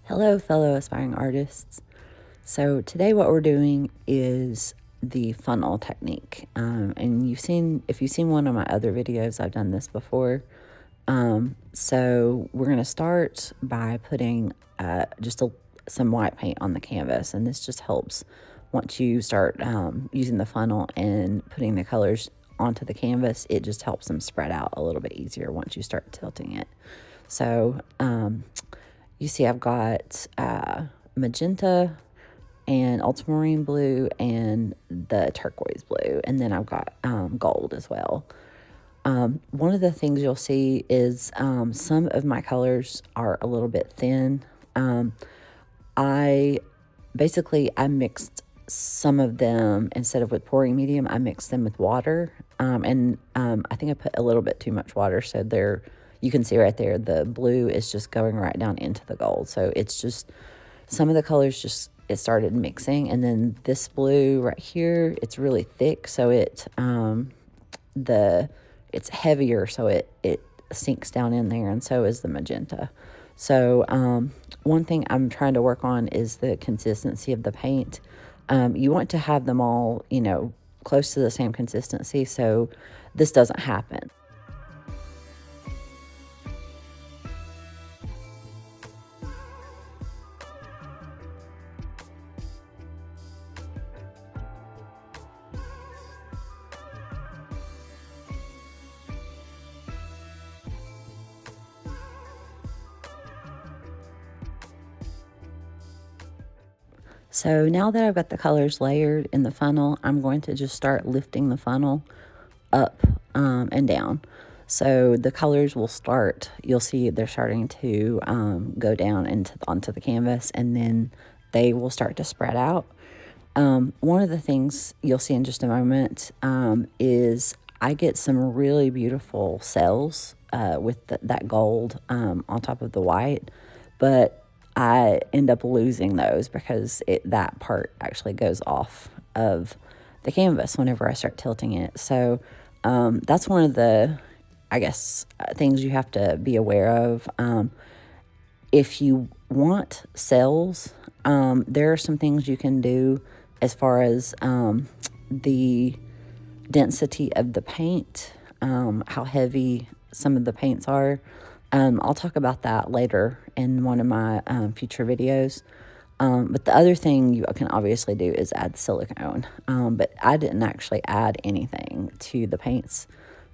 Hello, fellow aspiring artists. So today what we're doing is the funnel technique. And if you've seen one of my other videos, I've done this before. So we're going to start by putting some white paint on the canvas. And this just helps once you start using the funnel and putting the colors onto the canvas. It just helps them spread out a little bit easier once you start tilting it. So you see I've got magenta and ultramarine blue and the turquoise blue, and then I've got gold as well. One of the things you'll see is some of my colors are a little bit thin. I mixed some of them, instead of with pouring medium, I mixed them with water. I think I put a little bit too much water, so you can see right there, the blue is just going right down into the gold. So it's just, some of the colors it started mixing. And then this blue right here, it's really thick. So it's heavier. So it sinks down in there. And so is the magenta. So one thing I'm trying to work on is the consistency of the paint. You want to have them all, close to the same consistency. So this doesn't happen. So now that I've got the colors layered in the funnel, I'm going to just start lifting the funnel up and down. So the colors will start, you'll see they're starting to go down onto the canvas, and then they will start to spread out. One of the things you'll see in just a moment is I get some really beautiful cells with that gold on top of the white, but I end up losing those because that part actually goes off of the canvas whenever I start tilting it. So that's one of the, things you have to be aware of. If you want cells, there are some things you can do as far as the density of the paint, how heavy some of the paints are. I'll talk about that later in one of my future videos. But the other thing you can obviously do is add silicone. But I didn't actually add anything to the paints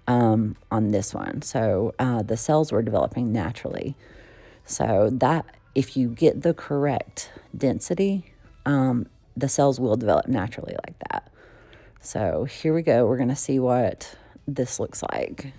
on this one. So the cells were developing naturally. So that if you get the correct density, the cells will develop naturally like that. So here we go. We're going to see what this looks like.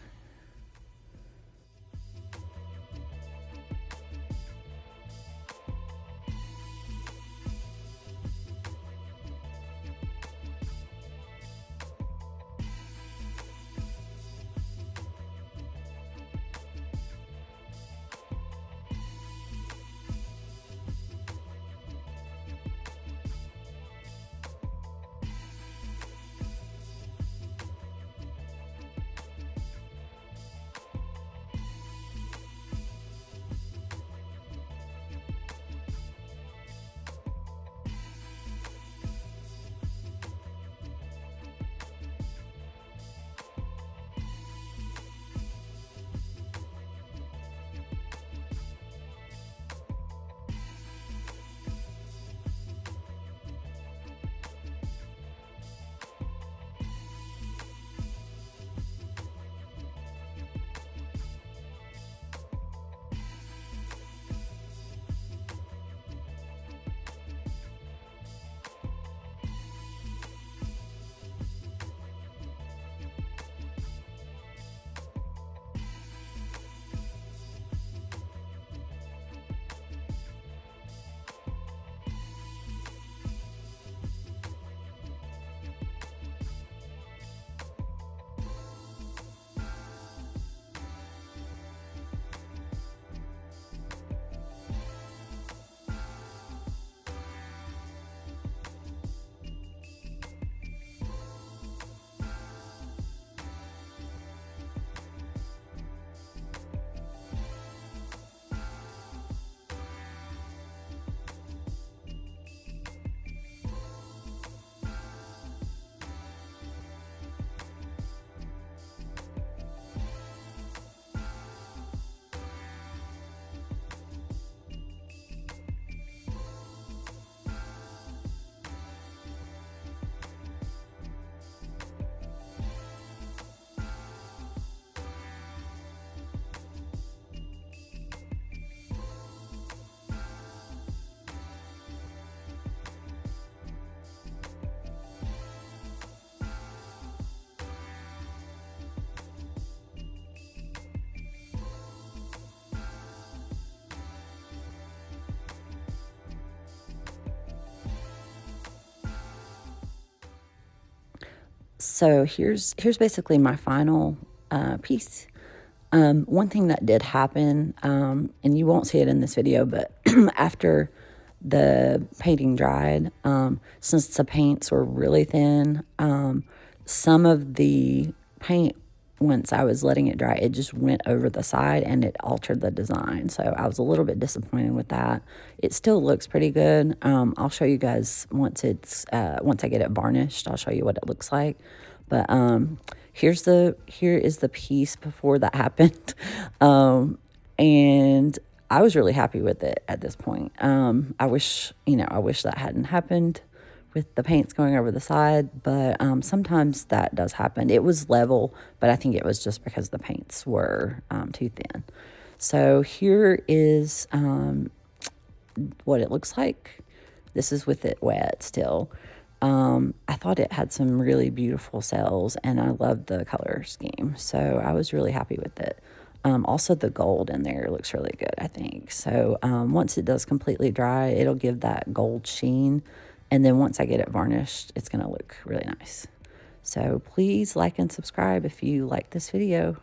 So here's basically my final piece. One thing that did happen, and you won't see it in this video, but after the painting dried, since the paints were really thin, some of the paint, once I was letting it dry, it just went over the side and it altered the design. So I was a little bit disappointed with that. It still looks pretty good. I'll show you guys once I get it varnished. I'll show you what it looks like. But here is the piece before that happened, and I was really happy with it at this point. I wish that hadn't happened with the paints going over the side, but sometimes that does happen. It was level, but I think it was just because the paints were too thin. So here is what it looks like. This is with it wet still. I thought it had some really beautiful cells, and I loved the color scheme, so I was really happy with it. Also, the gold in there looks really good, I think. So once it does completely dry, it'll give that gold sheen, and then once I get it varnished, it's going to look really nice. So please like and subscribe if you like this video.